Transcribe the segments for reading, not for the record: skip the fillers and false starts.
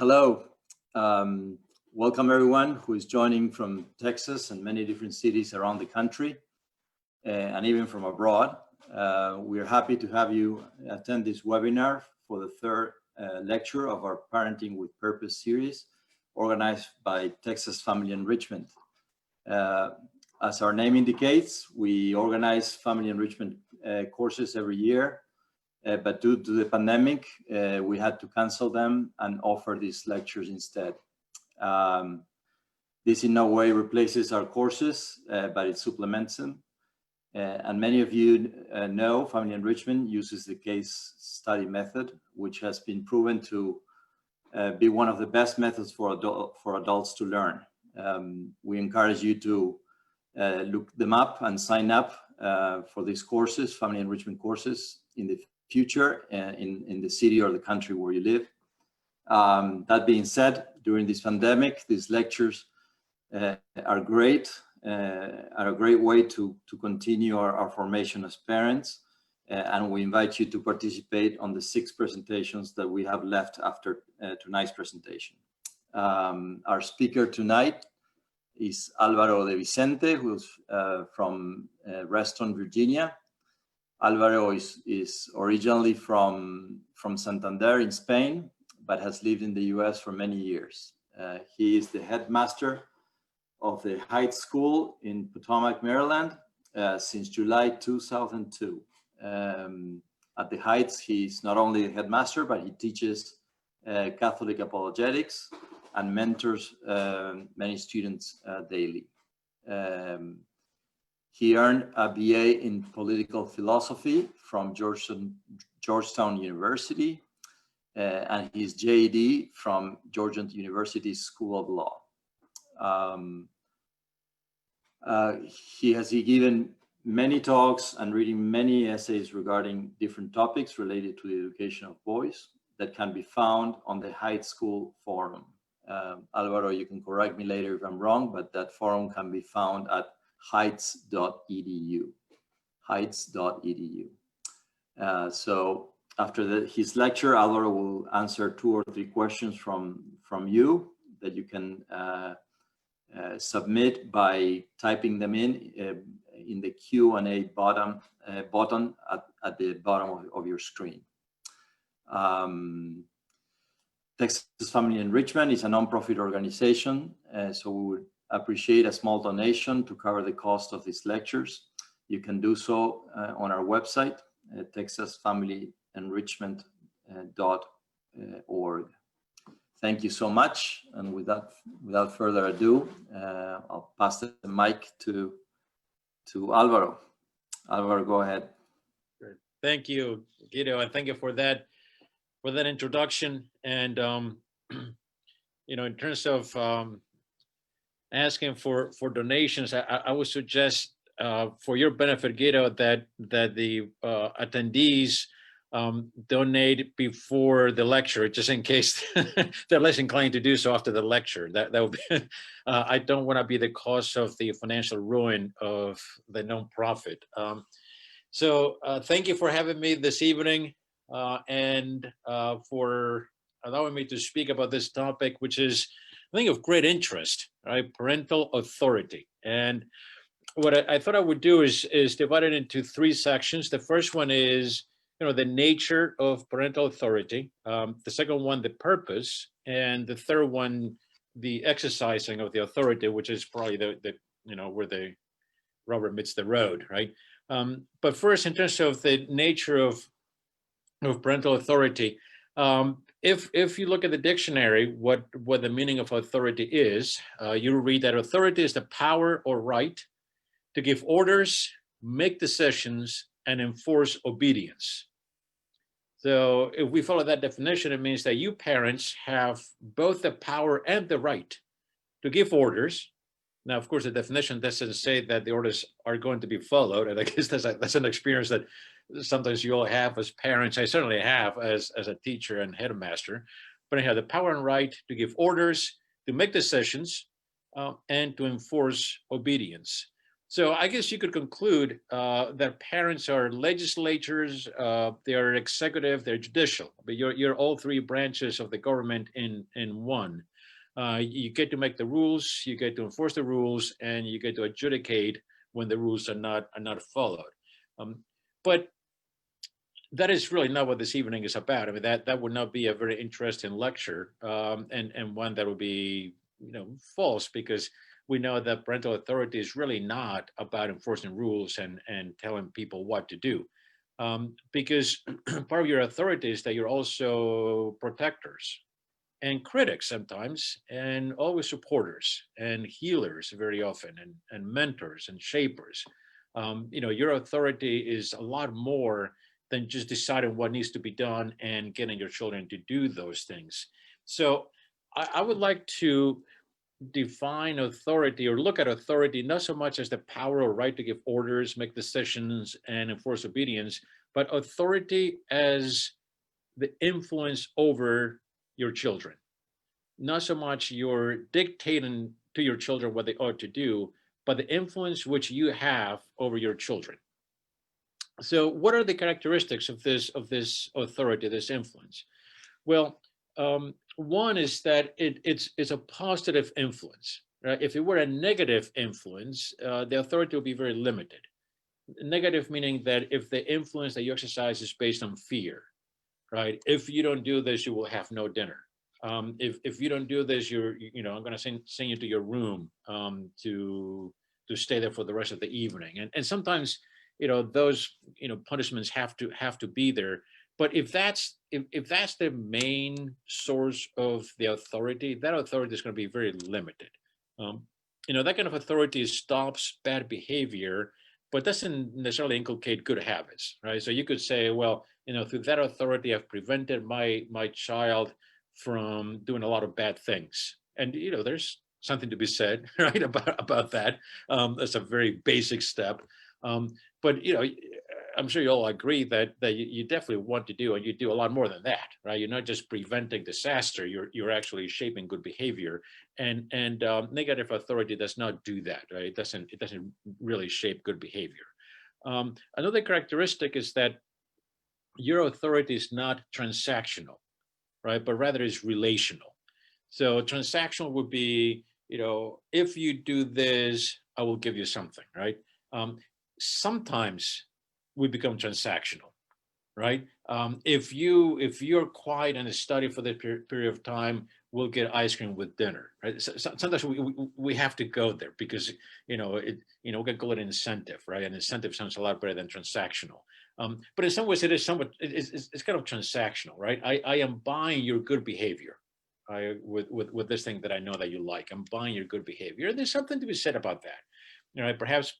Hello, welcome everyone who is joining from Texas and many different cities around the country and even from abroad. We're happy to have you attend this webinar for the third lecture of our Parenting with Purpose series organized by Texas Family Enrichment. As our name indicates, we organize family enrichment courses every year. But due to the pandemic, we had to cancel them and offer these lectures instead. This in no way replaces our courses, but it supplements them. And many of you know family enrichment uses the case study method, which has been proven to be one of the best methods for adults to learn. We encourage you to look them up and sign up for these courses, family enrichment courses, in the future in the city or the country where you live. That being said, during this pandemic, these lectures are great, are a great way to continue our formation as parents. And we invite you to participate on the 6 presentations that we have left after tonight's presentation. Our speaker tonight is Álvaro de Vicente, who's from Reston, Virginia. Álvaro is originally from Santander in Spain, but has lived in the US for many years. He is the headmaster of the Heights School in Potomac, Maryland, since July 2002. At the Heights, he's not only a headmaster, but he teaches Catholic apologetics and mentors many students daily. He earned a BA in political philosophy from Georgetown University and his JD from Georgetown University School of Law. He has given many talks and written many essays regarding different topics related to the education of boys that can be found on the Heights School forum. Alvaro, you can correct me later if I'm wrong, but that forum can be found at heights.edu, heights.edu. So after his lecture, Alvaro will answer 2 or 3 questions from you that you can submit by typing them in the Q&A button at the bottom of your screen. Texas Family Enrichment is a nonprofit organization, so we would appreciate a small donation to cover the cost of these lectures. You can do so on our website at texasfamilyenrichment.org. Thank you so much. And without further ado, I'll pass the mic to Alvaro. Alvaro, go ahead. Great. Thank you, Guido, and thank you for that introduction. And you know, in terms of asking for donations, I would suggest for your benefit, Guido, that the attendees donate before the lecture, just in case they're less inclined to do so after the lecture. That would be, I don't want to be the cause of the financial ruin of the nonprofit. So thank you for having me this evening and for allowing me to speak about this topic, which is, I think, of great interest, right? Parental authority. And what I thought I would do is divide it into 3 sections. The first one is, you know, the nature of parental authority. The second one, the purpose, and the third one, the exercising of the authority, which is probably the you know, where the rubber meets the road, right? But first, in terms of the nature of parental authority, if you look at the dictionary, what the meaning of authority is, you read that authority is the power or right to give orders, make decisions, and enforce obedience. So if we follow that definition, it means that you parents have both the power and the right to give orders. Now, of course, the definition doesn't say that the orders are going to be followed, and I guess that's an experience that sometimes you all have as parents. I certainly have as a teacher and headmaster. But anyhow, the power and right to give orders, to make decisions, and to enforce obedience. So I guess you could conclude that parents are legislators, they are executive, they're judicial, but you're all three branches of the government in one. You get to make the rules, you get to enforce the rules, and you get to adjudicate when the rules are not followed. But that is really not what this evening is about. I mean, that would not be a very interesting lecture, and one that would be false, because we know that parental authority is really not about enforcing rules and telling people what to do, because part of your authority is that you're also protectors and critics sometimes, and always supporters and healers very often, and mentors and shapers. Your authority is a lot more than just deciding what needs to be done and getting your children to do those things. So I would like to define authority, or look at authority, not so much as the power or right to give orders, make decisions, and enforce obedience, but authority as the influence over your children. Not so much you're dictating to your children what they ought to do, but the influence which you have over your children. So what are the characteristics of this authority, this influence? Well, one is that it's a positive influence. Right? If it were a negative influence, the authority would be very limited. Negative meaning that if the influence that you exercise is based on fear, right? If you don't do this, you will have no dinner. If you don't do this, I'm going to send you to your room to stay there for the rest of the evening. And sometimes, those punishments have to be there. But if that's the main source of the authority, that authority is going to be very limited. That kind of authority stops bad behavior, but doesn't necessarily inculcate good habits, right? So you could say, well, through that authority, I've prevented my child from doing a lot of bad things. And there's something to be said, right, about that. That's a very basic step. But I'm sure you all agree that you definitely want to do, and you do a lot more than that, right? You're not just preventing disaster; you're actually shaping good behavior. And negative authority does not do that, right? It doesn't really shape good behavior. Another characteristic is that your authority is not transactional, right? But rather is relational. So transactional would be, if you do this, I will give you something, right? Sometimes we become transactional, right? If you're quiet and study for the period of time, we'll get ice cream with dinner, right? So sometimes we have to go there because we can call it an incentive, right? An incentive sounds a lot better than transactional. But in some ways, it is somewhat it's kind of transactional, right? I am buying your good behavior. With this thing that I know that you like, I'm buying your good behavior. And there's something to be said about that. Perhaps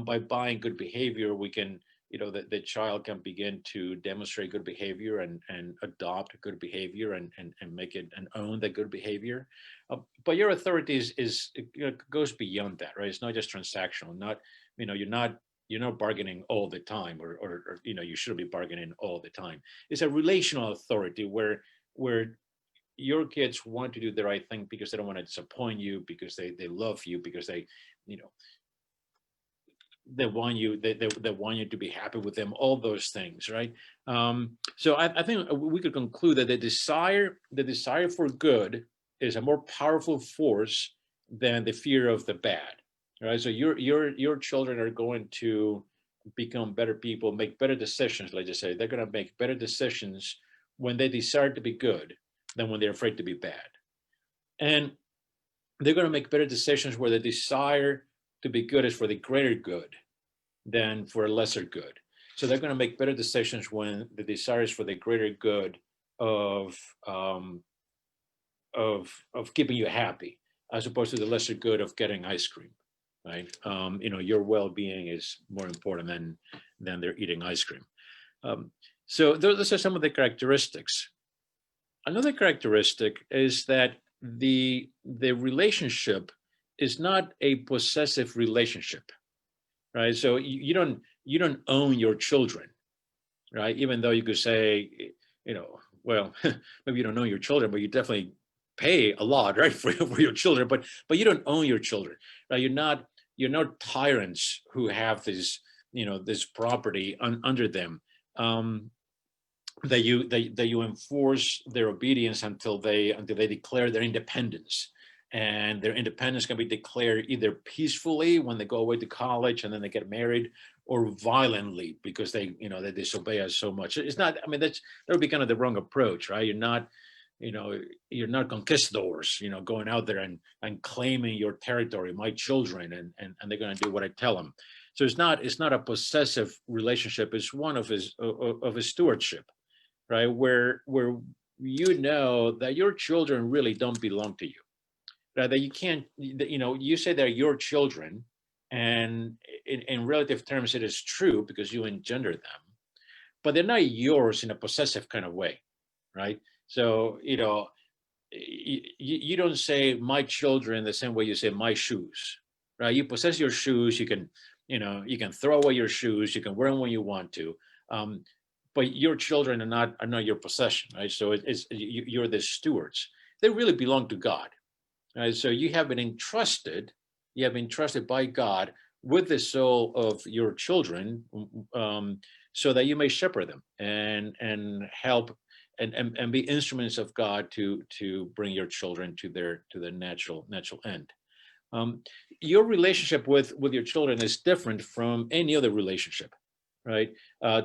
by buying good behavior, we can, the child can begin to demonstrate good behavior and adopt good behavior and make it and own the good behavior. But your authority goes beyond that, right? It's not just transactional. Not, you're not bargaining all the time, or you shouldn't be bargaining all the time. It's a relational authority where your kids want to do the right thing because they don't want to disappoint you, because they love you, because they want you they want you to be happy with them, all those things, right? So I think we could conclude that the desire for good is a more powerful force than the fear of the bad, right? So your children are going to become better people, make better decisions. Let's just say they're going to make better decisions when they desire to be good than when they're afraid to be bad. And they're going to make better decisions where the desire to be good is for the greater good than for a lesser good. So they're going to make better decisions when the desire is for the greater good of keeping you happy, as opposed to the lesser good of getting ice cream, right? Your well-being is more important than they're eating ice cream. So those are some of the characteristics. Another characteristic is that the relationship is not a possessive relationship, right? So you don't own your children, right? Even though you could say, well, maybe you don't own your children, but you definitely pay a lot, right, for your children. But you don't own your children, right? You're not you're not tyrants who have this, this property under them, that you enforce their obedience until they declare their independence. And their independence can be declared either peacefully when they go away to college and then they get married, or violently because they disobey us so much. It's not, I mean, that would be kind of the wrong approach, right? You're not conquistadors, going out there and claiming your territory, my children, and they're going to do what I tell them. So it's not a possessive relationship. It's one of a stewardship, right? Where you know that your children really don't belong to you, right? That you can't, you say they're your children, and in relative terms, it is true because you engender them, but they're not yours in a possessive kind of way, right? So, you don't say my children the same way you say my shoes, right? You possess your shoes. You can throw away your shoes. You can wear them when you want to. But your children are not your possession, right? So you're the stewards. They really belong to God, right? So you have been entrusted by God with the soul of your children, so that you may shepherd them and help and be instruments of God to bring your children to their natural end. Your relationship with your children is different from any other relationship, right?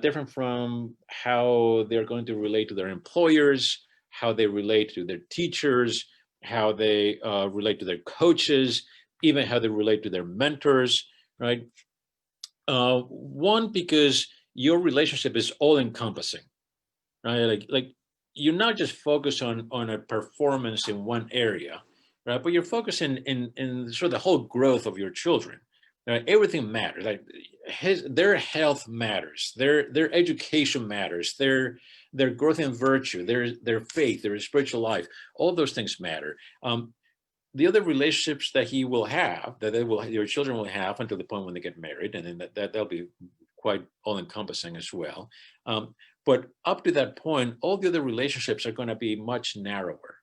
Different from how they're going to relate to their employers, how they relate to their teachers, how they relate to their coaches, even how they relate to their mentors, right? One, because your relationship is all encompassing, right? Like you're not just focused on a performance in one area, right? But you're focusing in sort of the whole growth of your children. Right? Everything matters. Like their health matters, their education matters, their growth in virtue, their faith, their spiritual life. All those things matter. The other relationships that he will have, your children will have until the point when they get married, and then that'll be quite all-encompassing as well. But up to that point, all the other relationships are going to be much narrower,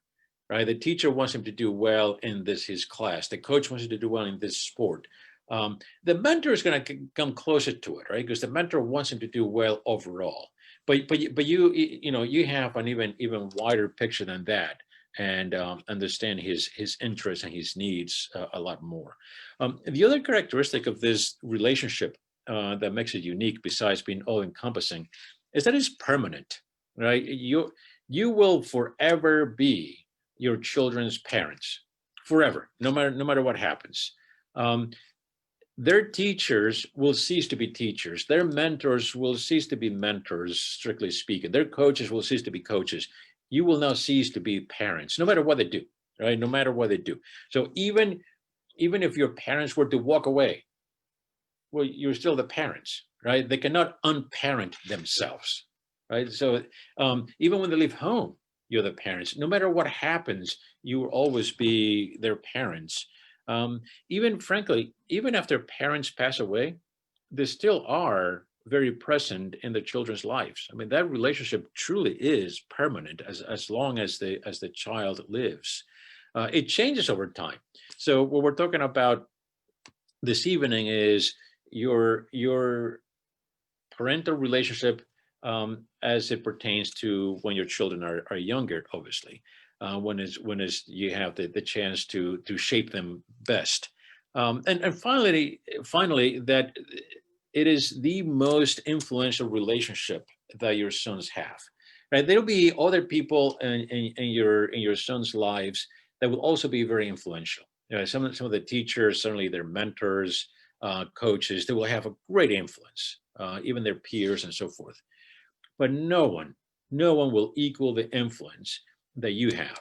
right? The teacher wants him to do well in his class. The coach wants him to do well in this sport. The mentor is going to come closer to it, right? Because the mentor wants him to do well overall. But you have an even wider picture than that, and understand his interests and his needs a lot more. The other characteristic of this relationship that makes it unique, besides being all-encompassing, is that it's permanent, right? You will forever be your children's parents, forever, no matter what happens. Their teachers will cease to be teachers. Their mentors will cease to be mentors, strictly speaking. Their coaches will cease to be coaches. You will now cease to be parents, no matter what they do, right? No matter what they do. So even if your parents were to walk away, well, you're still the parents, right? They cannot unparent themselves, right? So even when they leave home, you're the parents. No matter what happens, you will always be their parents. Even frankly, even after parents pass away, they still are very present in the children's lives. I mean, that relationship truly is permanent as long as the child lives. It changes over time. So what we're talking about this evening is your parental relationship as it pertains to when your children are younger, obviously, when you have the chance to shape them best. And finally, that it is the most influential relationship that your sons have. Right? There'll be other people in your sons' lives that will also be very influential. Some of the teachers, certainly their mentors, coaches, they will have a great influence, even their peers and so forth. But no one will equal the influence that you have.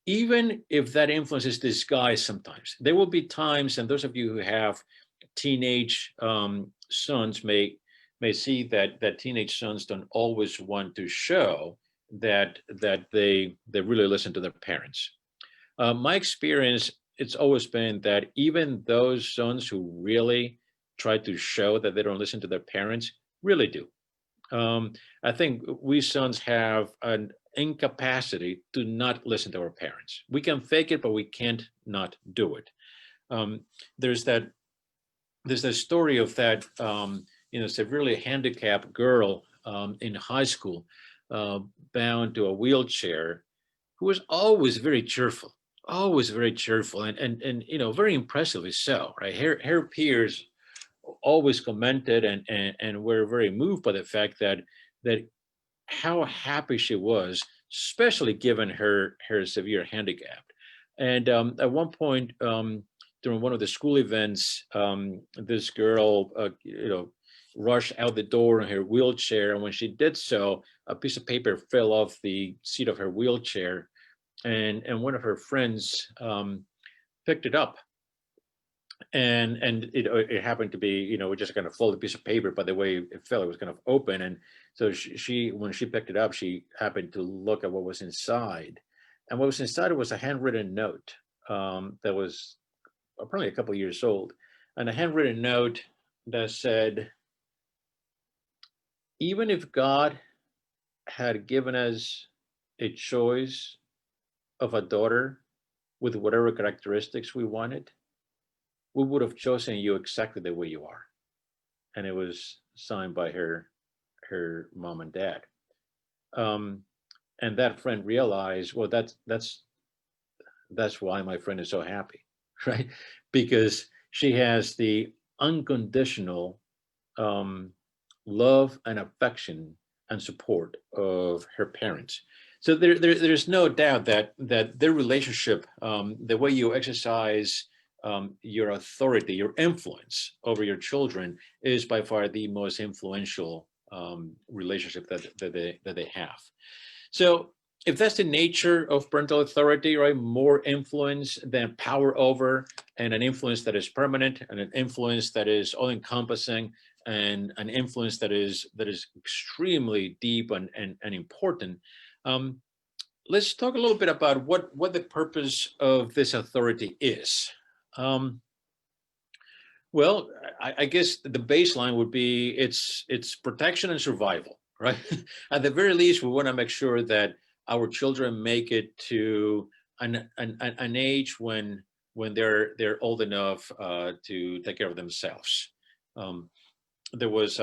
Even if that influence is disguised sometimes. There will be times, and those of you who have teenage sons may see that teenage sons don't always want to show that they really listen to their parents. My experience, it's always been that even those sons who really try to show that they don't listen to their parents really do. I think we sons have an incapacity to not listen to our parents. We can fake it, but we can't not do it. There's that there's a story of that, severely handicapped girl in high school, bound to a wheelchair, who was always very cheerful, and very impressively so, right? Her peers always commented and were very moved by the fact that how happy she was, especially given her severe handicap. And at one point, during one of the school events, this girl, rushed out the door in her wheelchair, and when she did so, a piece of paper fell off the seat of her wheelchair, and one of her friends picked it up, and it happened to be, just kind of folded piece of paper, but the way it fell, it was kind of open, and so she when she picked it up, she happened to look at what was inside, and what was inside was a handwritten note that was probably a couple of years old, and a handwritten note that said, even if God had given us a choice of a daughter with whatever characteristics we wanted, we would have chosen you exactly the way you are. And it was signed by her mom and dad. And that friend realized, well, that's why my friend is so happy, right? Because she has the unconditional love and affection and support of her parents. So there's no doubt that their relationship, the way you exercise your authority, your influence over your children, is by far the most influential relationship that they have. So if that's the nature of parental authority, right, more influence than power over, and an influence that is permanent, and an influence that is all-encompassing, and an influence that is extremely deep and important. Let's talk a little bit about what the purpose of this authority is. Well, I guess the baseline would be it's protection and survival, right? At the very least, we want to make sure that our children make it to an age when they're old enough to take care of themselves. There was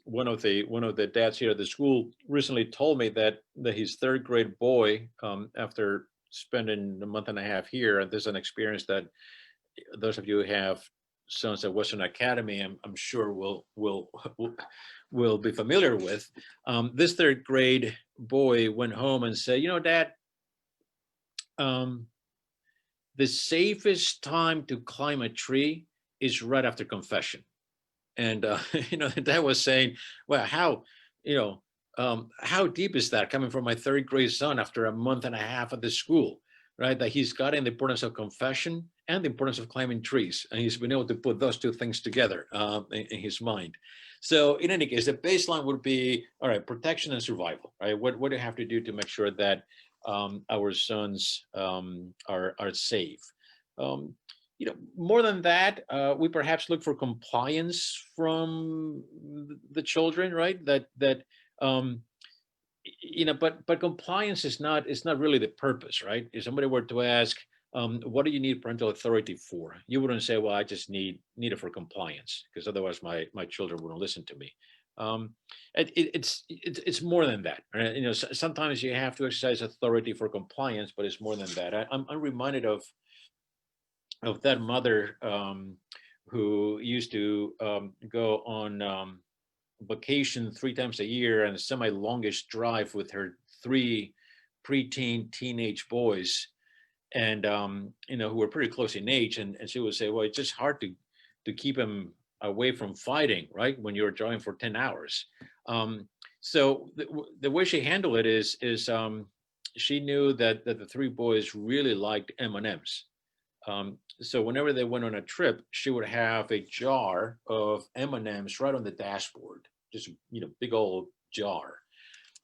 one of the dads here at the school recently told me that his third grade boy, after spending a month and a half here, and there's an experience that those of you who have sons at Western Academy, I'm sure will be familiar with. This third grade boy went home and said, Dad, the safest time to climb a tree is right after confession. And the dad was saying, well, how deep is that coming from my third grade son after a month and a half at the school, right? That he's gotten the importance of confession and the importance of climbing trees, and he's been able to put those two things together in his mind. So in any case, the baseline would be, all right, protection and survival, right? What do you have to do to make sure that our sons are safe? More than that, we perhaps look for compliance from the children, right? But compliance is not really the purpose, right? If somebody were to ask, what do you need parental authority for? You wouldn't say, well, I just need it for compliance, because otherwise my children wouldn't listen to me. It's more than that, right? Sometimes you have to exercise authority for compliance, but it's more than that. I'm reminded of that mother who used to go on vacation 3 times a year and a semi-longish drive with her 3 preteen teenage boys, and who were pretty close in age, and she would say, well, it's just hard to keep them away from fighting, right, when you're driving for 10 hours. So the way she handled it is she knew that the 3 boys really liked M&Ms. So whenever they went on a trip, she would have a jar of M&Ms right on the dashboard, just big old jar.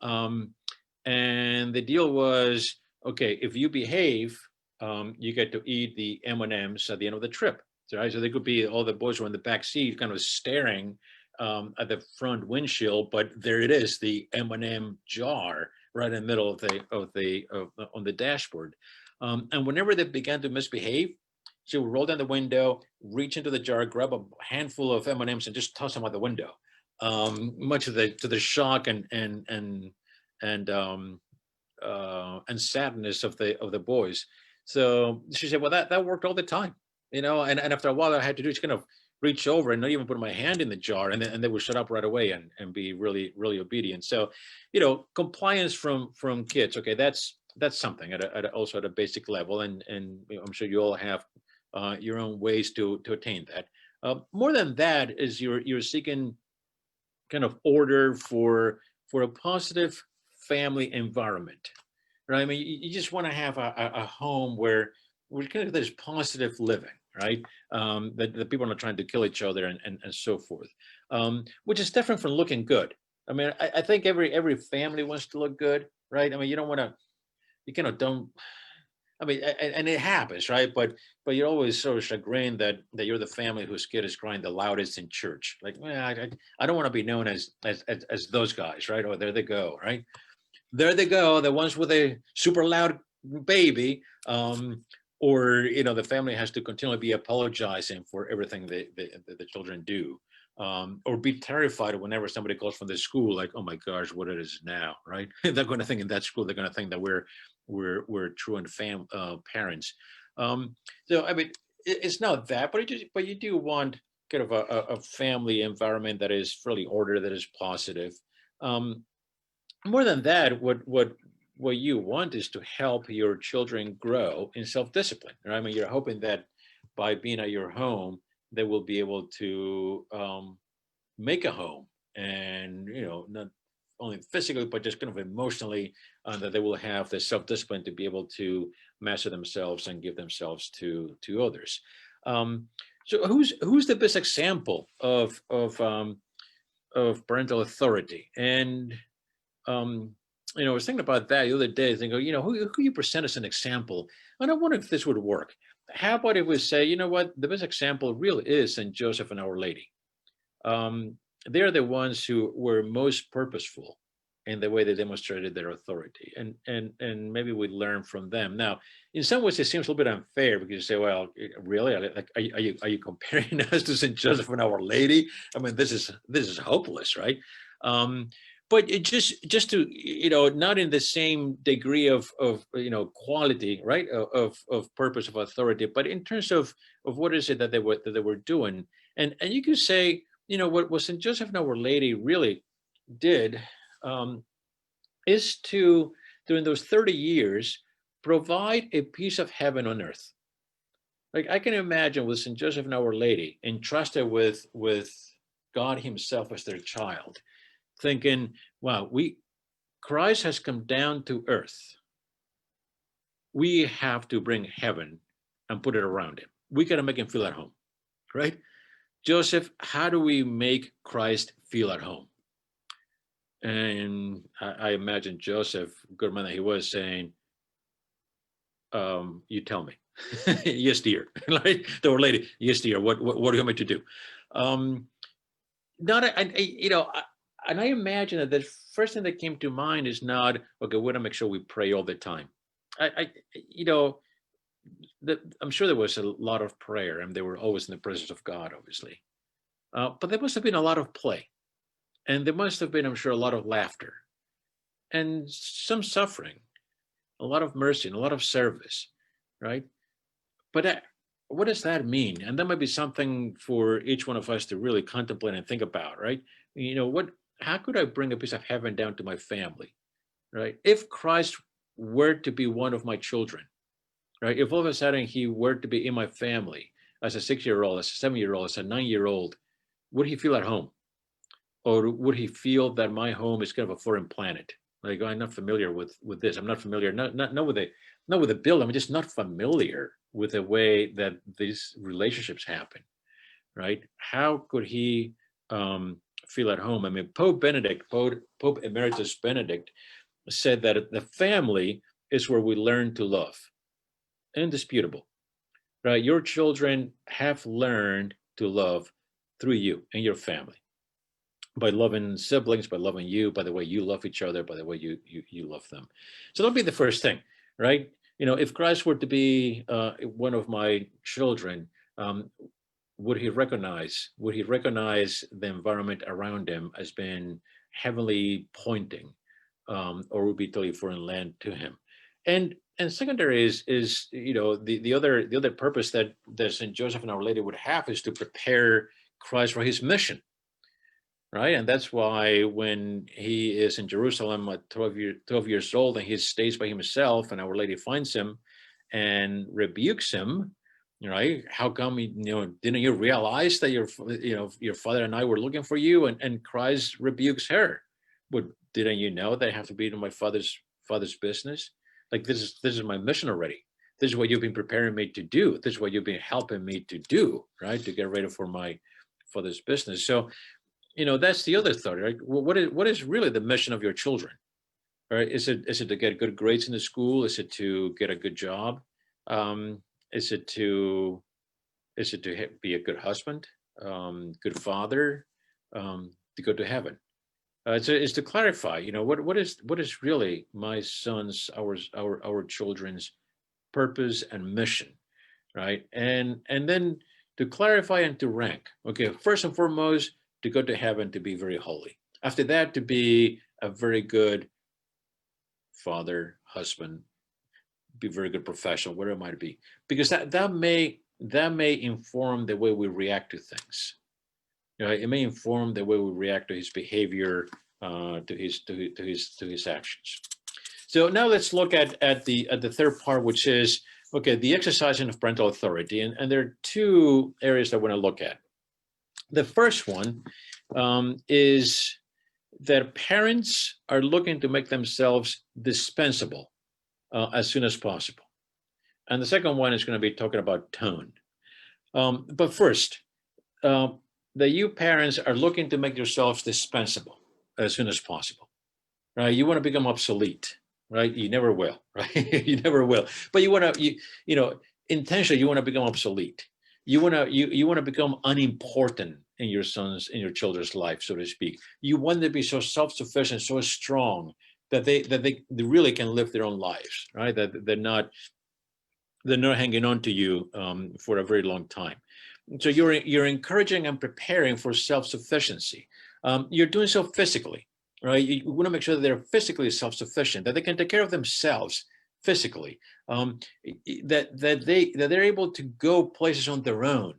And the deal was, okay, if you behave, you get to eat the M&Ms at the end of the trip. Right? So they could be, all the boys were in the back seat, kind of staring at the front windshield, but there it is, the M&M jar right in the middle on the dashboard. And whenever they began to misbehave, she would roll down the window, reach into the jar, grab a handful of M&Ms and just toss them out the window. Much of to the shock and sadness of the boys. So she said, well, that worked all the time, and after a while, I had to do is kind of reach over and not even put my hand in the jar, and they would shut up right away and be really, really obedient. So, compliance from kids. Okay, that's something also at a basic level, and I'm sure you all have your own ways to attain that. More than that is you're seeking kind of order for a positive family environment, right? I mean, you just want to have a home where kind of there's positive living, right? That people are not trying to kill each other and so forth, which is different from looking good. I mean, I think every family wants to look good, right? I mean, you don't want to, you kind of don't. I mean, and it happens, right? But you're always so chagrined that you're the family whose kid is crying the loudest in church. Like, well, I don't want to be known as those guys, right? Or there they go, right? There they go, the ones with a super loud baby, or the family has to continually be apologizing for everything the children do, or be terrified whenever somebody calls from the school, like, oh my gosh, what it is now, right? They're going to think in that school, they're going to think that we're truant parents. So I mean, it's not that, but you do want kind of a family environment that is fairly ordered, that is positive. More than that, what you want is to help your children grow in self-discipline, right? I mean, you're hoping that by being at your home, they will be able to make a home, and not only physically but just kind of emotionally, that they will have the self-discipline to be able to master themselves and give themselves to others. So who's the best example of parental authority? And I was thinking about that the other day, thinking, who you present as an example? And I wonder if this would work. How about if we say, you know what, the best example really is St. Joseph and Our Lady. They're the ones who were most purposeful in the way they demonstrated their authority, and maybe we learn from them. Now, in some ways, it seems a little bit unfair because you say, well, really, like, are you comparing us to St. Joseph and Our Lady? I mean, this is hopeless, right? But it just to not in the same degree of quality, right, of purpose, of authority, but in terms of what is it that they were doing. And you could say, what St. Joseph and Our Lady really did, is to, during those 30 years, provide a piece of heaven on earth. Like, I can imagine with St. Joseph and Our Lady entrusted with God himself as their child, thinking, wow, Christ has come down to earth. We have to bring heaven and put it around him. We got to make him feel at home, right? Joseph, how do we make Christ feel at home? And I imagine Joseph, good man that he was, saying, you tell me. Yes, dear. Like, the Our Lady, yes, dear. What do you want me to do? And I imagine that the first thing that came to mind is not, okay, we want to make sure we pray all the time. I'm sure there was a lot of prayer, and they were always in the presence of God, obviously. But there must have been a lot of play. And there must have been, I'm sure, a lot of laughter and some suffering, a lot of mercy, and a lot of service, right? But what does that mean? And that might be something for each one of us to really contemplate and think about, right? How could I bring a piece of heaven down to my family, right? If Christ were to be one of my children, right? If all of a sudden he were to be in my family as a 6-year-old, as a 7-year-old, as a 9-year-old, would he feel at home? Or would he feel that my home is kind of a foreign planet? Like, I'm not familiar with this. I'm not familiar, not with the build. I'm just not familiar with the way that these relationships happen, right? How could he feel at home? I mean, Pope Emeritus Benedict said that the family is where we learn to love. Indisputable, right? Your children have learned to love through you and your family, by loving siblings, by loving you, by the way you love each other, by the way you love them. So that'll be the first thing, right? if Christ were to be one of my children, would he recognize the environment around him as being heavenly pointing, or would be totally foreign land to him? And secondary is the other purpose that Saint Joseph and Our Lady would have is to prepare Christ for his mission, right? And that's why when he is in Jerusalem at 12 years old and he stays by himself, and Our Lady finds him and rebukes him, right? How come didn't you realize that your father and I were looking for you? And Christ rebukes her. But didn't you know that I have to be in my father's business? Like, this is my mission already. This is what you've been preparing me to do. This is what you've been helping me to do, right? To get ready for my father's business. So, that's the other thought, right? What is really the mission of your children? Right? Is it to get good grades in the school? Is it to get a good job? Is it to be a good husband, good father, to go to heaven? It's to clarify, what is really my son's, our children's purpose and mission, right? And then to clarify and to rank. Okay, first and foremost, to go to heaven, to be very holy. After that, to be a very good father, husband, be very good professional, whatever it might be, because that may inform the way we react to things. It may inform the way we react to his behavior, to his actions. So now let's look at the third part, which is the exercising of parental authority, and there are two areas that I want to look at. The first one is that parents are looking to make themselves dispensable as soon as possible. And the second one is going to be talking about tone. But first, that you parents are looking to make yourselves dispensable as soon as possible, right? You want to become obsolete, right? You never will, right? You never will. But you want to, intentionally, you want to become obsolete. You want to become unimportant in your children's life, so to speak. You want them to be so self-sufficient, so strong that they really can live their own lives, right? That they're not hanging on to you for a very long time. So you're encouraging and preparing for self-sufficiency. You're doing so physically, right? You want to make sure that they're physically self-sufficient, that they can take care of themselves physically, that they're able to go places on their own.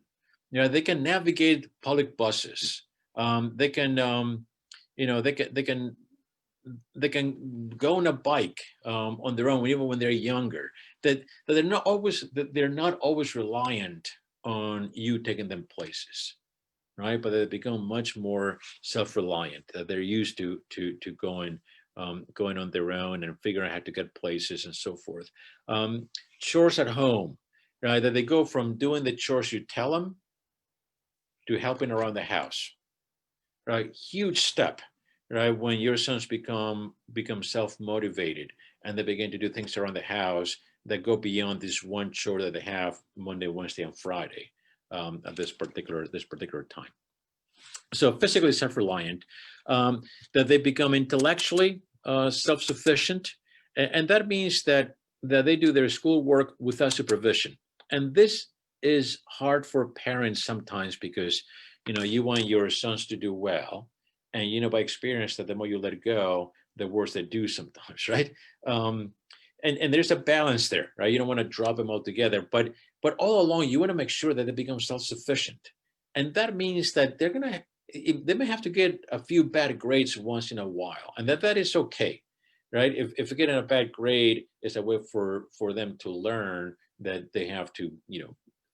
They can navigate public buses. They can go on a bike on their own, even when they're younger. That they're not always reliant on you taking them places, right? But they become much more self-reliant. That they're used to going on their own and figuring out how to get places and so forth. Chores at home, right? That they go from doing the chores you tell them to helping around the house, right? Huge step, right? When your sons become self-motivated and they begin to do things around the house that go beyond this one chore that they have Monday, Wednesday, and Friday at this particular time. So physically self-reliant, that they become intellectually self-sufficient, and that means that they do their schoolwork without supervision. And this is hard for parents sometimes because you want your sons to do well, and by experience that the more you let go, the worse they do sometimes, right? And there's a balance there, right? You don't want to drop them altogether, but all along you want to make sure that they become self-sufficient, and that means that they may have to get a few bad grades once in a while, and that is okay, right? If getting a bad grade is a way for them to learn that they have to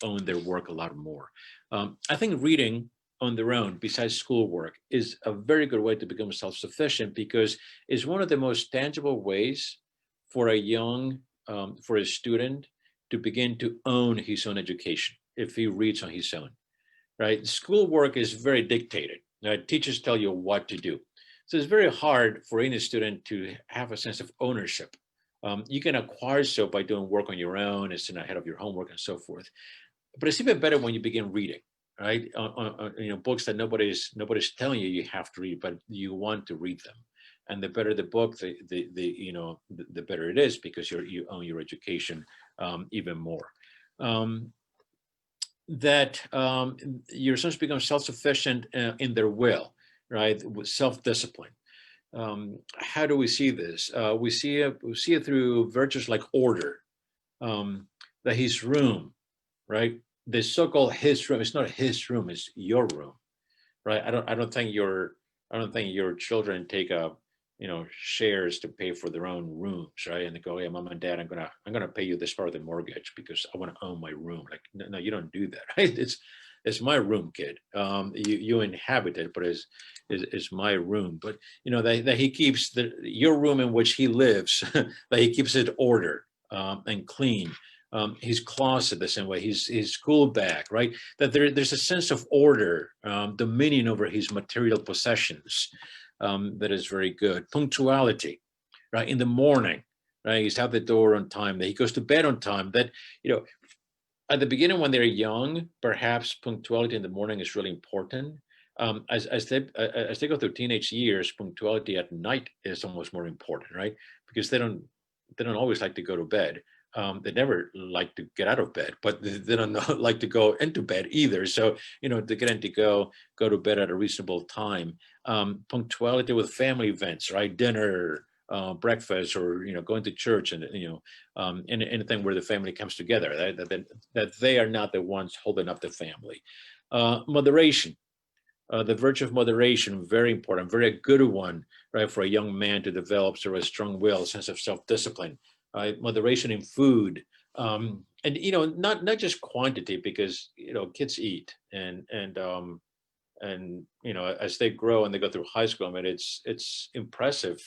own their work a lot more. I think reading on their own besides schoolwork is a very good way to become self-sufficient, because it's one of the most tangible ways for a student to begin to own his own education if he reads on his own, right? Schoolwork is very dictated. Teachers tell you what to do. So it's very hard for any student to have a sense of ownership. You can acquire so by doing work on your own and staying ahead of your homework and so forth. But it's even better when you begin reading, right? On books that nobody's telling you have to read, but you want to read them. and the better the book, the better it is, because you own your education even more. That your sons become self-sufficient in their will, right? With self-discipline. How do we see this? We see it through virtues like order, that his room, right? The so-called his room. It's not his room. It's your room, right? I don't think your children take shares to pay for their own rooms, right? And they go, yeah, mom and dad, I'm gonna pay you this part of the mortgage because I want to own my room. Like, no, you don't do that, right? It's my room, kid. You inhabit it, but it's my room. But that he keeps your room in which he lives, that he keeps it ordered and clean. His closet the same way, his school bag, right? That there's a sense of order, dominion over his material possessions, that is very good. Punctuality, right? In the morning, right? He's out the door on time, that he goes to bed on time. That, at the beginning when they're young, perhaps punctuality in the morning is really important. As they go through teenage years, punctuality at night is almost more important, right? Because they don't always like to go to bed. They never like to get out of bed, but they don't like to go into bed either. So, to get in to go to bed at a reasonable time. Punctuality with family events, right? Dinner, breakfast, or going to church, and anything where the family comes together. That they are not the ones holding up the family. Moderation. The virtue of moderation, very important, very good one, right, for a young man to develop sort of a strong will, sense of self-discipline. Moderation in food, and not just quantity, because kids eat, and as they grow and they go through high school, I mean, it's impressive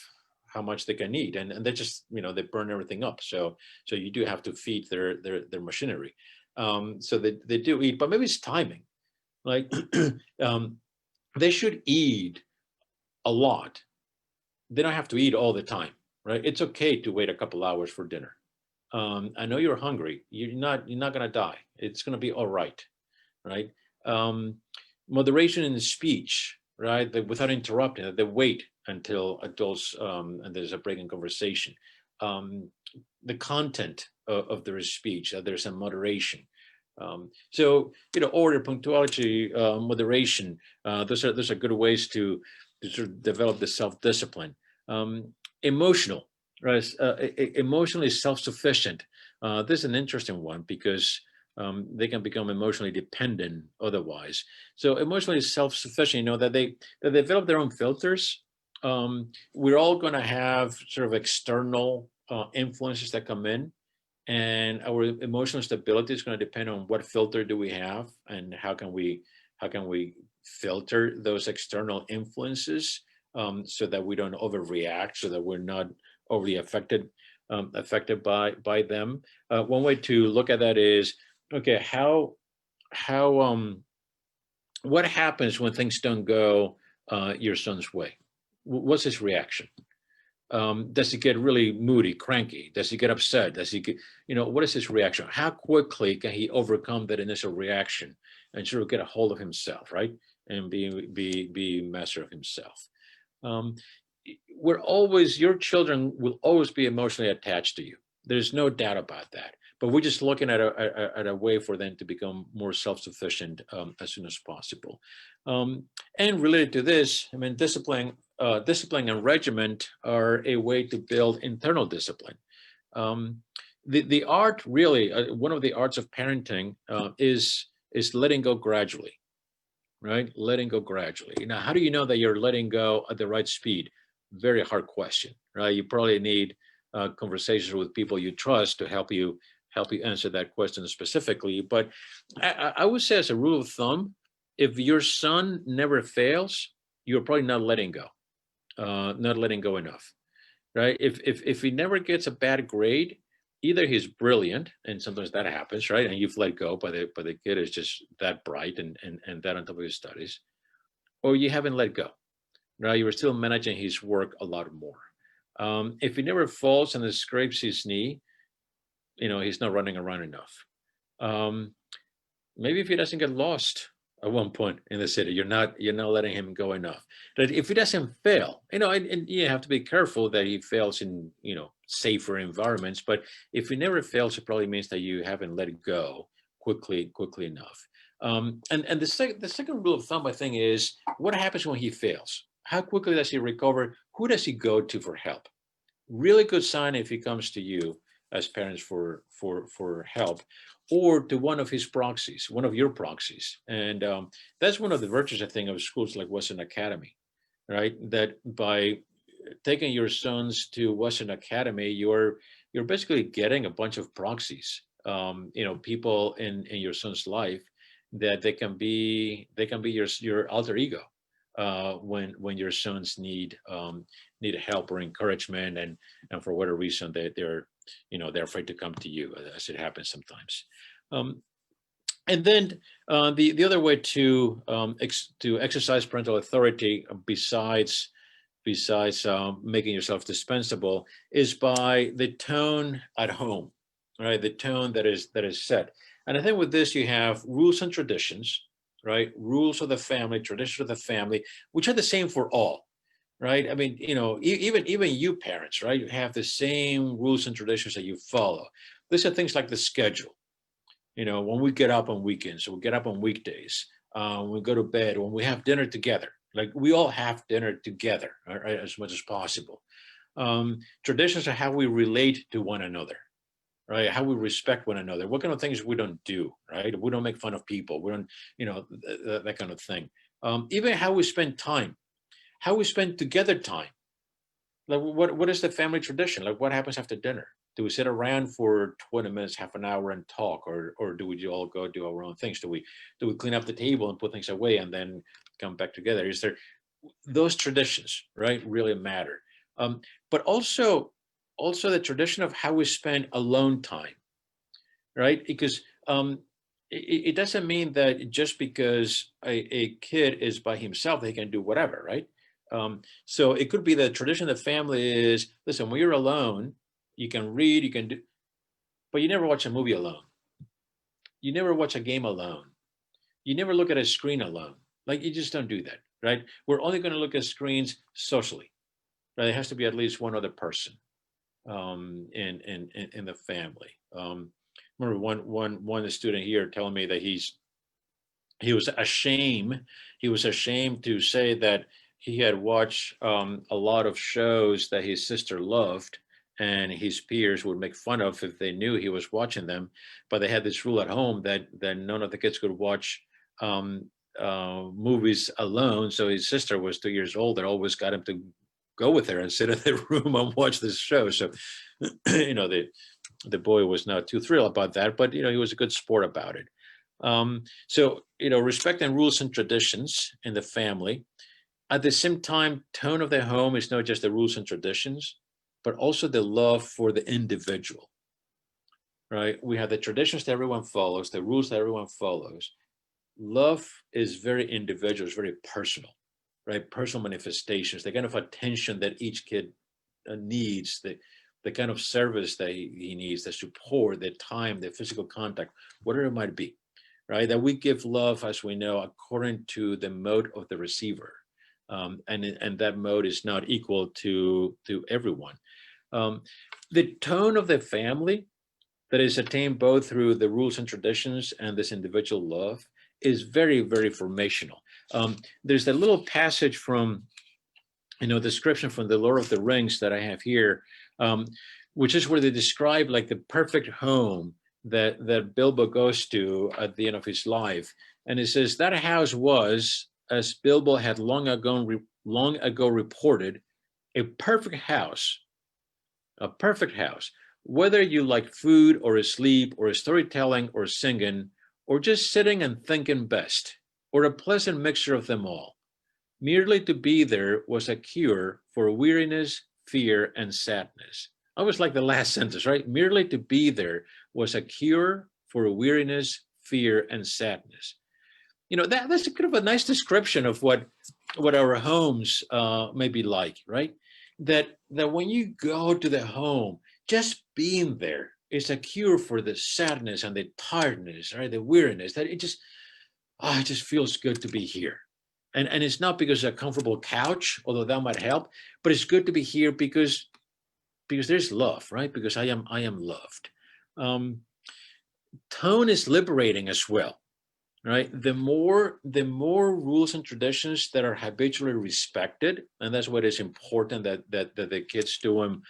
how much they can eat, and they just they burn everything up. So you do have to feed their machinery. So they do eat, but maybe it's timing. Like they should eat a lot. They don't have to eat all the time, right? It's okay to wait a couple hours for dinner. I know you're hungry. You're not gonna die. It's gonna be all right, right? Moderation in speech, right? Without interrupting, they wait until adults and there's a break in conversation. The content of their speech, there's a moderation. So order, punctuality, moderation. Those are good ways to sort of develop the self-discipline. Emotional, right? Emotionally self-sufficient. This is an interesting one because they can become emotionally dependent otherwise. So emotionally self-sufficient, that they develop their own filters. We're all going to have sort of external influences that come in, and our emotional stability is going to depend on what filter do we have, and how can we filter those external influences, so that we don't overreact, so that we're not overly affected by them. One way to look at that is, okay, what happens when things don't go your son's way? What's his reaction? Does he get really moody, cranky? Does he get upset? Does he get, what is his reaction? How quickly can he overcome that initial reaction and sort of get a hold of himself, right? And be master of himself. Your children will always be emotionally attached to you. There's no doubt about that. But we're just looking at a way for them to become more self-sufficient as soon as possible. And related to this, I mean, discipline and regiment are a way to build internal discipline. The art, really, one of the arts of parenting is letting go gradually, right? Letting go gradually. Now, how do you know that you're letting go at the right speed? Very hard question, right? You probably need conversations with people you trust to help you answer that question specifically. But I would say, as a rule of thumb, if your son never fails, you're probably not letting go enough, right? If he never gets a bad grade, either he's brilliant, and sometimes that happens, right? And you've let go, but the kid is just that bright and that on top of his studies, or you haven't let go, right? You were still managing his work a lot more. If he never falls and scrapes his knee, he's not running around enough. Maybe if he doesn't get lost at one point in the city. You're not letting him go enough. That if he doesn't fail, and you have to be careful that he fails in, safer environments. But if he never fails, it probably means that you haven't let it go quickly enough. And the second rule of thumb, I think, is what happens when he fails? How quickly does he recover? Who does he go to for help? Really good sign if he comes to you as parents for help, or to one of his proxies, one of your proxies. And that's one of the virtues, I think, of schools like Western Academy, right? That by taking your sons to Western Academy, you're basically getting a bunch of proxies, people in your son's life that they can be your alter ego when your sons need help or encouragement, and for whatever reason they're afraid to come to you, as it happens sometimes. And then the other way to exercise parental authority, besides making yourself dispensable, is by the tone at home, right? The tone that is set. And I think with this you have rules and traditions, right? Rules of the family, traditions of the family, which are the same for all, right? I mean, even you parents, right? You have the same rules and traditions that you follow. These are things like the schedule. When we get up on weekends, we get up on weekdays, we go to bed, when we have dinner together, like we all have dinner together, right, as much as possible. Traditions are how we relate to one another, right? How we respect one another. What kind of things we don't do, right? We don't make fun of people. We don't, that kind of thing. Even how we spend time, how we spend together time. Like what is the family tradition? Like what happens after dinner? Do we sit around for 20 minutes, half an hour and talk, or do we all go do our own things? Do we clean up the table and put things away and then come back together? Is there those traditions, right? Really matter. But also the tradition of how we spend alone time, right? Because it doesn't mean that just because a kid is by himself, they can do whatever, right? So it could be the tradition of the family is, listen, when you're alone, you can read, you can do, but you never watch a movie alone. You never watch a game alone. You never look at a screen alone. Like you just don't do that, right? We're only going to look at screens socially, right? There has to be at least one other person in the family. Remember one student here telling me that he was ashamed to say that he had watched a lot of shows that his sister loved, and his peers would make fun of if they knew he was watching them. But they had this rule at home that none of the kids could watch movies alone. So his sister was 2 years old and always got him to go with her and sit in the room and watch this show. So, the boy was not too thrilled about that, but, he was a good sport about it. So, respecting rules and traditions in the family. At the same time, tone of the home is not just the rules and traditions, but also the love for the individual, right? We have the traditions that everyone follows, the rules that everyone follows. Love is very individual, it's very personal, right? Personal manifestations, the kind of attention that each kid needs, the kind of service that he needs, the support, the time, the physical contact, whatever it might be, right? That we give love, as we know, according to the mode of the receiver. And that mode is not equal to everyone. The tone of the family that is attained both through the rules and traditions and this individual love is very, very formational. There's a little passage from, description from the Lord of the Rings that I have here, which is where they describe like the perfect home that Bilbo goes to at the end of his life. And it says that house was, as Bilbo had long ago reported, a perfect house, whether you like food or sleep or storytelling or singing or just sitting and thinking best, or a pleasant mixture of them all. Merely to be there was a cure for weariness, fear, and sadness. I always like the last sentence, right? Merely to be there was a cure for weariness, fear, and sadness. That's a kind of a nice description of what our homes may be like, right? That when you go to the home, just being there is a cure for the sadness and the tiredness, right? The weariness. That oh, it just feels good to be here. And it's not because of a comfortable couch, although that might help, but it's good to be here because there's love, right? Because I am loved. Tone is liberating as well, right? The more rules and traditions that are habitually respected, and that's what is important that the kids do them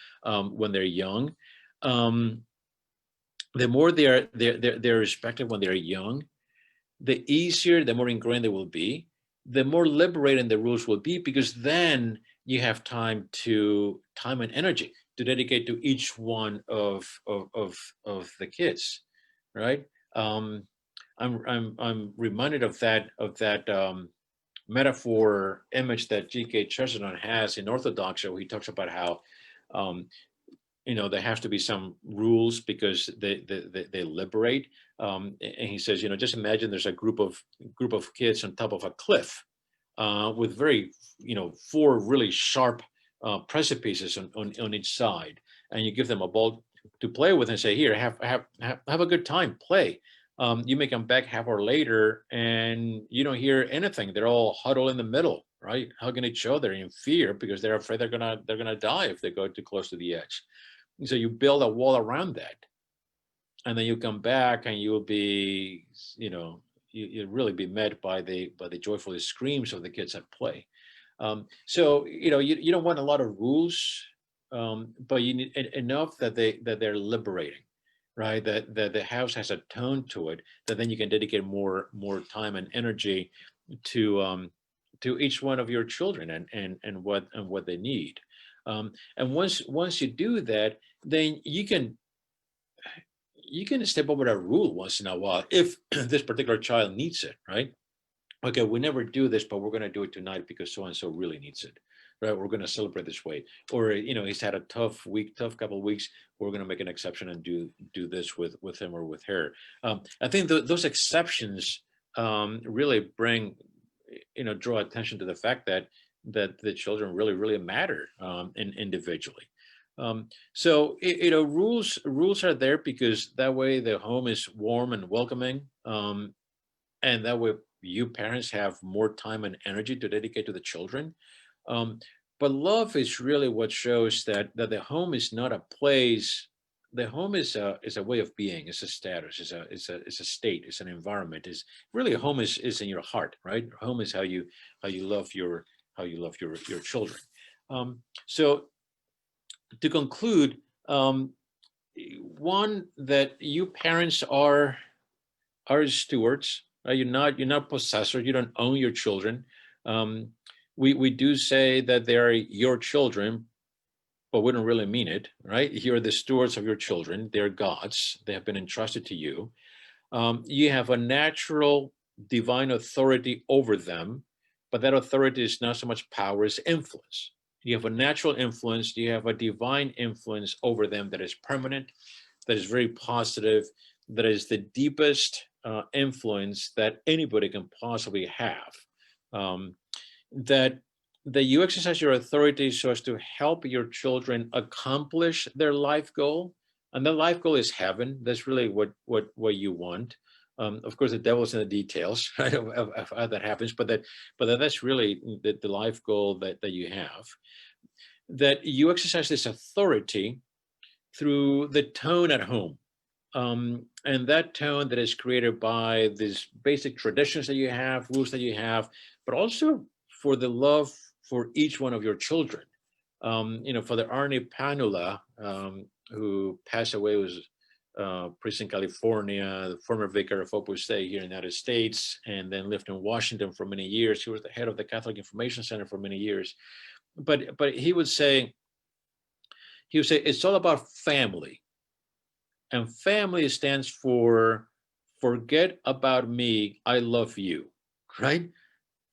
when they're young. The more they're respected when they're young, the easier, the more ingrained they will be, the more liberating the rules will be, because then you have time and energy to dedicate to each one of the kids, right? I'm reminded of that metaphor image that G.K. Chesterton has in Orthodoxy, where he talks about how there has to be some rules because they liberate. And he says, just imagine there's a group of kids on top of a cliff with very, 4 really sharp precipices on each side, and you give them a ball to play with and say, here, have a good time, play. You may come back half hour later and you don't hear anything. They're all huddled in the middle, right, hugging each other in fear because they're afraid they're gonna die if they go too close to the edge. And so you build a wall around that, and then you come back and you'll be, you'll really be met by the joyful screams of the kids at play. So you don't want a lot of rules, but you need enough that they're liberating, right? That the house has a tone to it, that then you can dedicate more time and energy to each one of your children and what they need. And once you do that, then you can step over a rule once in a while if this particular child needs it, right? Okay, we never do this, but we're going to do it tonight because so and so really needs it, right? We're going to celebrate this way. Or he's had a tough couple of weeks. We're going to make an exception and do this with him or with her. I think those exceptions really draw attention to the fact that the children really matter individually. So rules are there because that way the home is warm and welcoming, and that way you parents have more time and energy to dedicate to the children. But love is really what shows that the home is not a place. The home is a way of being. It's a status. It's a state. It's an environment. Is really a home is in your heart, right? Home is how you love your children. So to conclude, one, that you parents are stewards. Right? You're not possessors. You don't own your children. We do say that they are your children, but we don't really mean it, right? You're the stewards of your children. They're God's. They have been entrusted to you. You have a natural divine authority over them, but that authority is not so much power as influence. You have a natural influence. You have a divine influence over them that is permanent, that is very positive, that is the deepest influence that anybody can possibly have. That you exercise your authority so as to help your children accomplish their life goal, and the life goal is heaven. That's really what you want. Of course, the devil's in the details, right, of how that happens, but that's really the life goal that you have. That you exercise this authority through the tone at home. And that tone that is created by these basic traditions that you have, rules that you have, but also for the love for each one of your children. Father Arne Panula, who passed away, was priest in California, the former vicar of Opus Dei here in the United States, and then lived in Washington for many years. He was the head of the Catholic Information Center for many years. But he would say, it's all about family. And family stands for forget about me, I love you, right?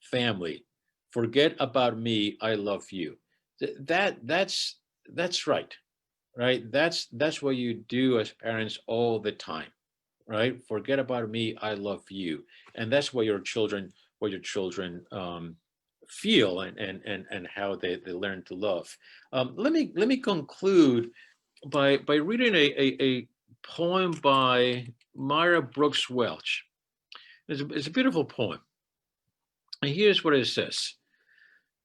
Family, forget about me, I love you. That's right, right? That's what you do as parents all the time, right? Forget about me, I love you, and that's what your children feel and how they learn to love. Let me conclude by reading a poem by Myra Brooks Welch. It's a beautiful poem. And here's what it says.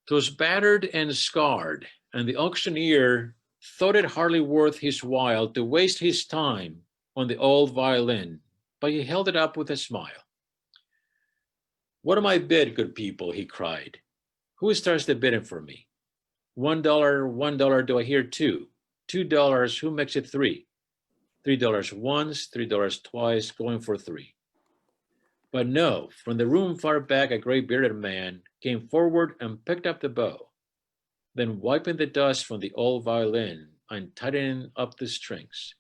"'Twas battered and scarred, and the auctioneer thought it hardly worth his while to waste his time on the old violin, but he held it up with a smile. What am I bid, good people?" he cried. "Who starts the bidding for me? $1, do I hear two? $2, who makes it three? $3 once, $3 twice, going for three." But no, from the room far back, a gray bearded man came forward and picked up the bow. Then, wiping the dust from the old violin and tightening up the strings,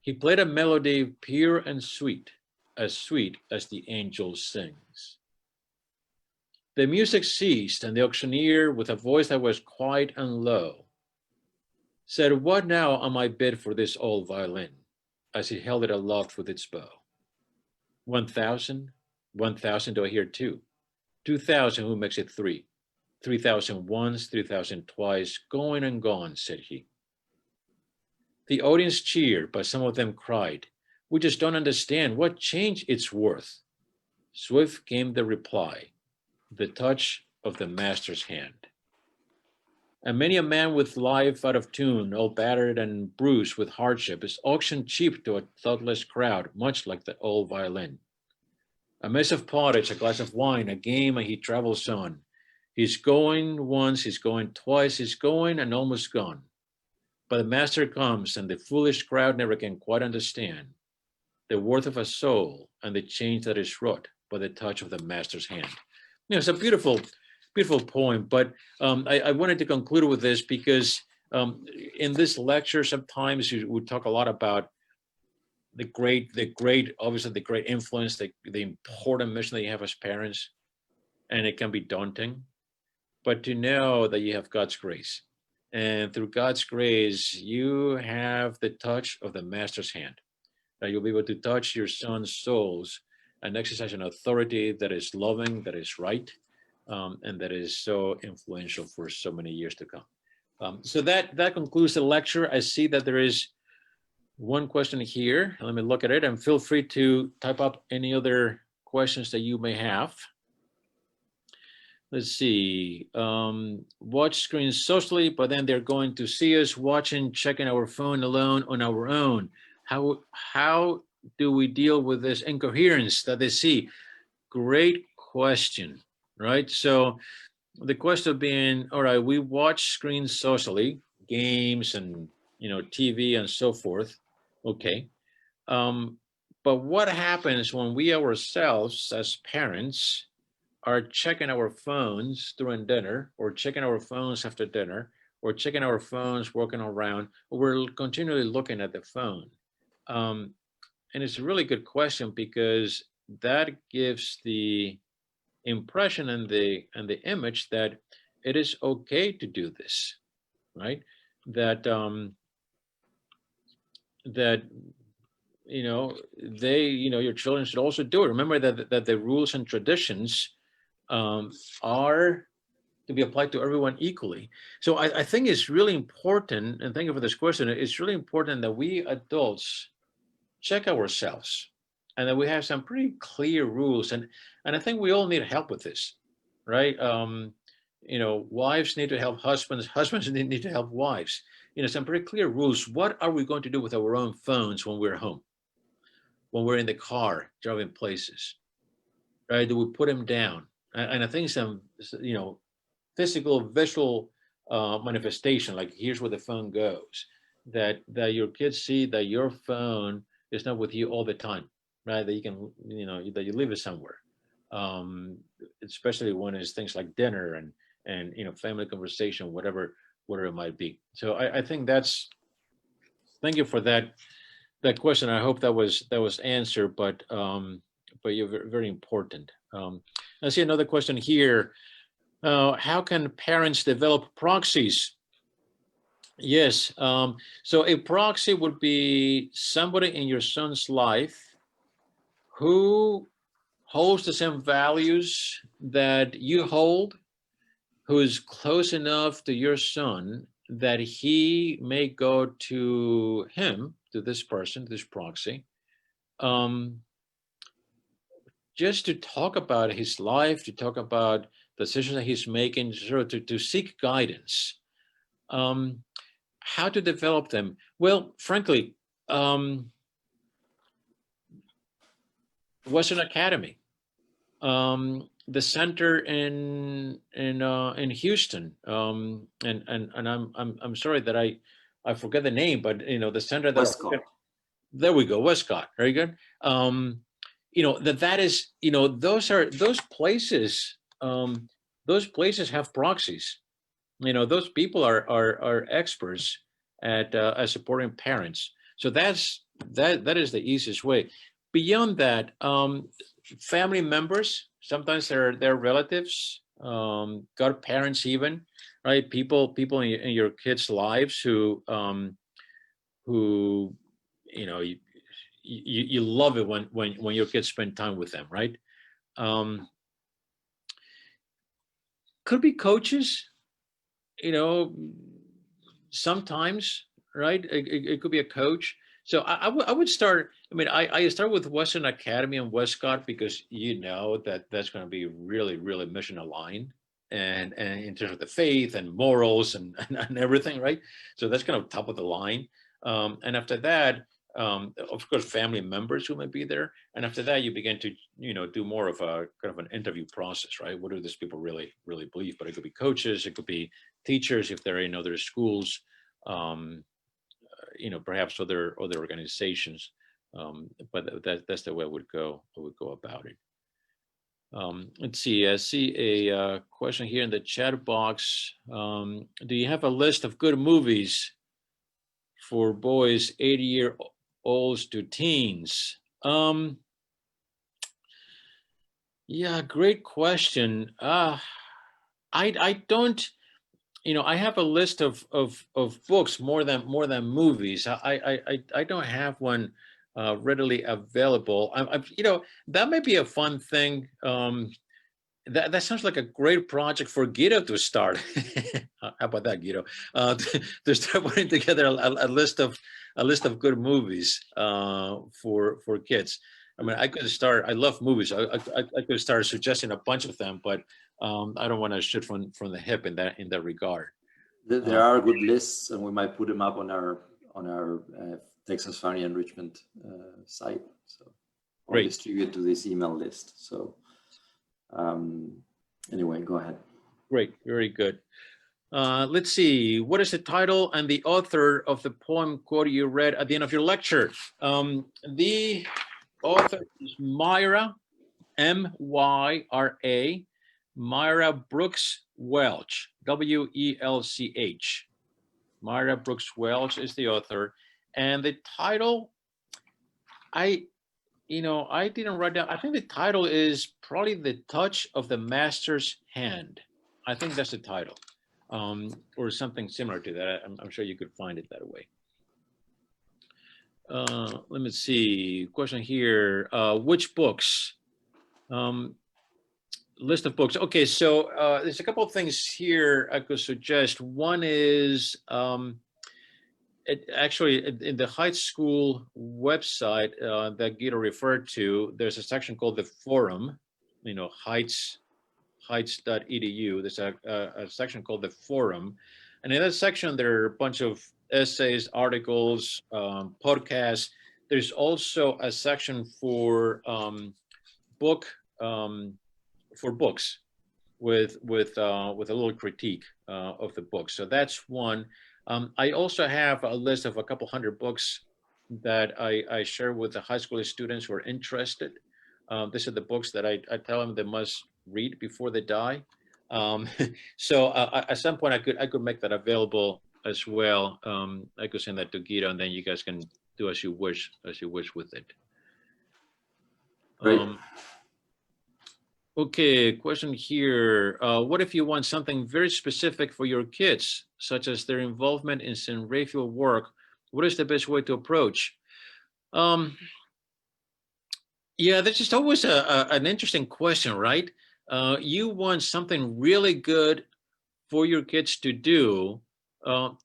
he played a melody pure and sweet as the angel sings. The music ceased, and the auctioneer, with a voice that was quiet and low, said, "What now am I bid for this old violin?" as he held it aloft with its bow. 1,000, 1,000, do I hear two? 2,000, who makes it three? 3,000 once, 3,000 twice, going and gone, said he. The audience cheered, but some of them cried, "We just don't understand what change it's worth." Swift came the reply, "The touch of the master's hand." And many a man with life out of tune, all battered and bruised with hardship, is auctioned cheap to a thoughtless crowd, much like the old violin. A mess of pottage, a glass of wine, a game, and he travels on. He's going once, he's going twice, he's going and almost gone. But the master comes, and the foolish crowd never can quite understand the worth of a soul and the change that is wrought by the touch of the master's hand. You know, it's a beautiful, beautiful poem, but I wanted to conclude with this because in this lecture, sometimes we talk a lot about the great, obviously the great influence, the important mission that you have as parents, and it can be daunting, but to know that you have God's grace, and through God's grace, you have the touch of the master's hand, that you'll be able to touch your son's souls and exercise an authority that is loving, that is right, and that is so influential for so many years to come. So that concludes the lecture. I see that there is one question here. Let me look at it, and feel free to type up any other questions that you may have. Let's see. Watch screens socially, but then they're going to see us watching, checking our phone alone on our own. How do we deal with this incoherence that they see? Great question, right? So the question being, all right, we watch screens socially, games and TV and so forth. Okay. But what happens when we ourselves as parents are checking our phones during dinner, or checking our phones after dinner, or checking our phones walking around, or we're continually looking at the phone? And it's a really good question, because that gives the impression and the image that it is okay to do this, right? That your children should also do it. Remember that the rules and traditions are to be applied to everyone equally. So I think it's really important, and thank you for this question, it's really important that we adults check ourselves, and that we have some pretty clear rules. And I think we all need help with this, right? Wives need to help husbands, husbands need to help wives. Some pretty clear rules. What are we going to do with our own phones when we're home, when we're in the car, driving places, right? Do we put them down? And I think some, physical, visual manifestation, like here's where the phone goes, that your kids see that your phone is not with you all the time, right? That you can, that you leave it somewhere, especially when it's things like dinner and family conversation, whatever it might be. So I think thank you for that question. I hope that was answered, but you're very important. I see another question here. How can parents develop proxies? Yes. So a proxy would be somebody in your son's life who holds the same values that you hold, who is close enough to your son that he may go to him, to this person, this proxy, just to talk about his life, to talk about the decisions that he's making, sort of to seek guidance. How to develop them? Well, frankly, Western Academy, the center in Houston, and I'm sorry that I forget the name, but the center that Westcott. there we go, Westcott, very good. That is, those places. Those places have proxies. Those people are experts at supporting parents. So that is the easiest way. Beyond that, family members, sometimes they're relatives, godparents even, right? People in your kids' lives who you love it when your kids spend time with them, right? Could be coaches, sometimes, right? It could be a coach. So I would start. I mean, I start with Western Academy and Westcott because that's going to be really, really mission aligned, and in terms of the faith and morals and everything, right? So that's kind of top of the line. And after that, of course, family members who might be there. And after that, you begin to do more of a kind of an interview process, right? What do these people really, really believe? But it could be coaches, it could be teachers if they're in other schools. Perhaps other organizations, but that's the way I would go about it. Let's see. I see a question here in the chat box. Do you have a list of good movies for boys 80-year-olds to teens? Yeah, great question. I don't. I have a list of books more than movies. I don't have one readily available. That might be a fun thing. That sounds like a great project for Guido to start. How about that, Guido? To start putting together a list of good movies for kids. I mean, I could start. I love movies. I could start suggesting a bunch of them, but I don't want to shoot from the hip in that regard. There are good lists, and we might put them up on our Texas Family Enrichment site. So, or distribute to this email list. So, anyway, go ahead. Great, very good. Let's see. What is the title and the author of the poem quote you read at the end of your lecture? The author is Myra, M-Y-R-A, Myra Brooks Welch, W-E-L-C-H. Myra Brooks Welch is the author. And the title, I didn't write down. I think the title is probably The Touch of the Master's Hand. I think that's the title, or something similar to that. I'm sure you could find it that way. Let me see. Question here. Which books? List of books. Okay, so there's a couple of things here I could suggest. One is actually in the Heights School website that Guido referred to, there's a section called the Forum, heights.edu. There's a section called the Forum. And in that section, there are a bunch of essays, articles, podcasts. There's also a section for books with a little critique of the book. So that's one. I also have a list of a couple hundred books that I share with the high school students who are interested. These are the books that I tell them they must read before they die. So at some point I could make that available as well. I could send that to Guido, and then you guys can do as you wish with it. Great. Okay, question here. What if you want something very specific for your kids, such as their involvement in St. Raphael work? What is the best way to approach? Yeah, that's just always an interesting question, right? You want something really good for your kids to do,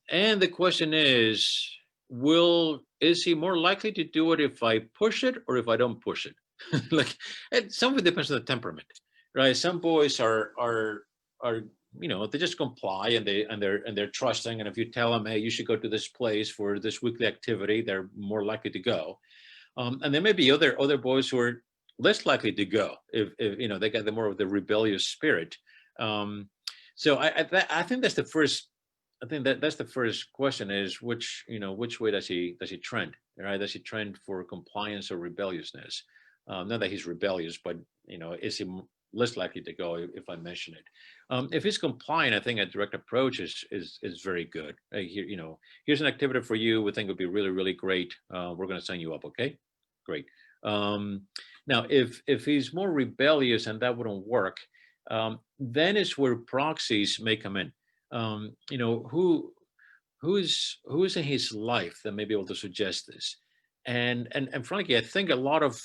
and the question is he more likely to do it if I push it or if I don't push it? Like, some of it depends on the temperament, right? Some boys are they just comply, and they're trusting. And if you tell them, hey, you should go to this place for this weekly activity, they're more likely to go. And there may be other boys who are less likely to go if they got the more of the rebellious spirit. So I think that's the first. I think that's the first question: is which way does he trend? Right? Does he trend for compliance or rebelliousness? Not that he's rebellious, but is he less likely to go if I mention it? If he's compliant, I think a direct approach is very good. Here, here's an activity for you. We think would be really, really great. We're going to sign you up. Okay, great. Now, if he's more rebellious and that wouldn't work, then is where proxies may come in. Who is in his life that may be able to suggest this? And frankly, I think a lot of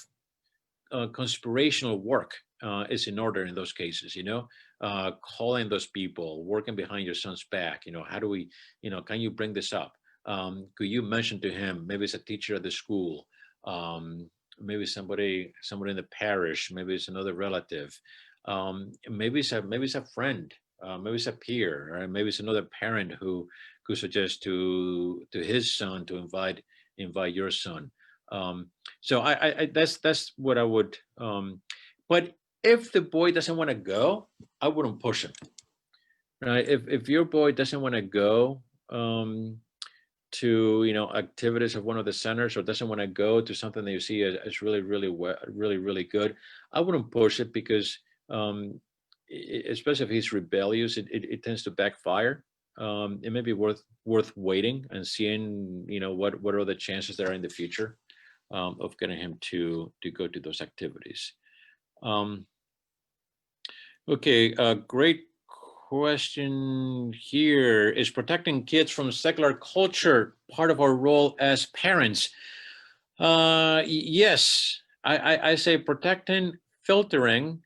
conspirational work is in order in those cases. Calling those people, working behind your son's back. How do we? Can you bring this up? Could you mention to him? Maybe it's a teacher at the school. Maybe somebody in the parish. Maybe it's another relative. Maybe it's a friend. Maybe it's a peer, or maybe it's another parent who could suggest to his son to invite your son. So I that's what I would. But if the boy doesn't want to go, I wouldn't push him. Right? If your boy doesn't want to go to activities of one of the centers, or doesn't want to go to something that you see as really, really good, I wouldn't push it, because especially if he's rebellious, it tends to backfire. It may be worth waiting and seeing what are the chances there are in the future of getting him to go to those activities. Okay, great question here. Is protecting kids from secular culture part of our role as parents? Yes, I say protecting, filtering.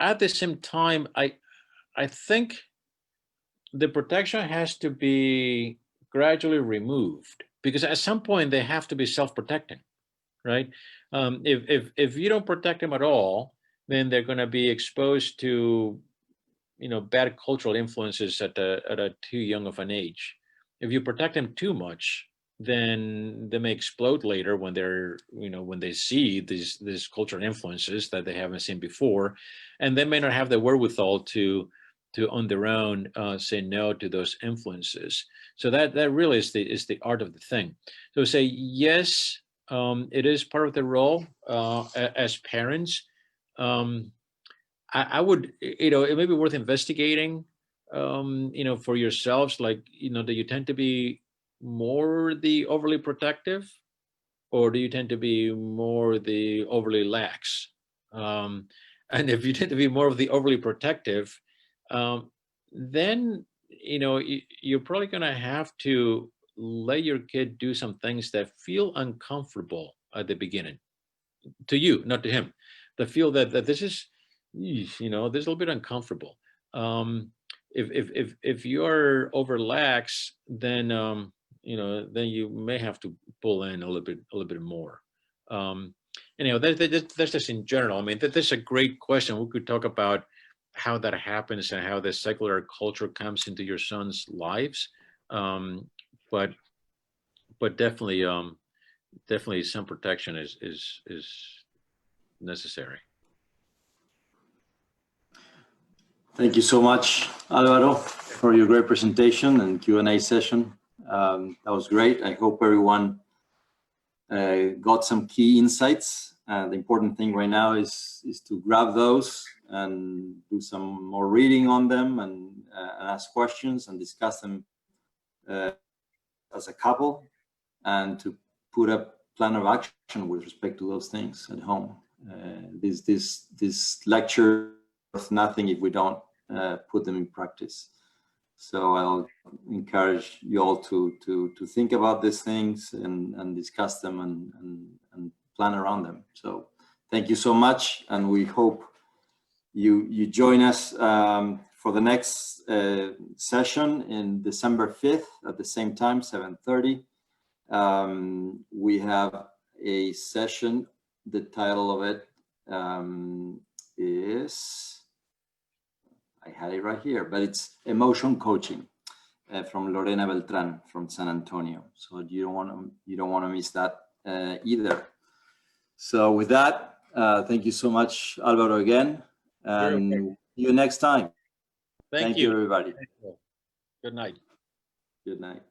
At the same time, I think the protection has to be gradually removed, because at some point they have to be self-protecting, right? If you don't protect them at all, then they're going to be exposed to bad cultural influences at a too young of an age. If you protect them too much, then they may explode later when they're when they see these cultural influences that they haven't seen before, and they may not have the wherewithal to on their own say no to those influences. So that really is the art of the thing. So say yes, it is part of the role as parents. I would, it may be worth investigating, for yourselves, like, do you tend to be more the overly protective, or do you tend to be more the overly lax? And if you tend to be more of the overly protective, then, you're probably going to have to let your kid do some things that feel uncomfortable at the beginning, to you, not to him, that feel that this is, this is a little bit uncomfortable. If you're over lax, then then you may have to pull in a little bit more. That's just in general. I mean, that's a great question. We could talk about how that happens and how the secular culture comes into your son's lives. But definitely some protection is necessary. Thank you so much, Alvaro, for your great presentation and Q&A session. That was great. I hope everyone got some key insights. The important thing right now is to grab those and do some more reading on them, and ask questions and discuss them as a couple, and to put a plan of action with respect to those things at home. This lecture is worth nothing if we don't put them in practice. So I'll encourage you all to think about these things and discuss them and plan around them. So thank you so much, and we hope you join us for the next session in December 5th at the same time, 7:30. We have a session the title of it is, I had it right here, but it's Emotion Coaching from Lorena Beltran from San Antonio. So you don't want to miss that either. So with that, thank you so much, Alvaro, again, and see you next time. Thank you, you, everybody. good night. Good night.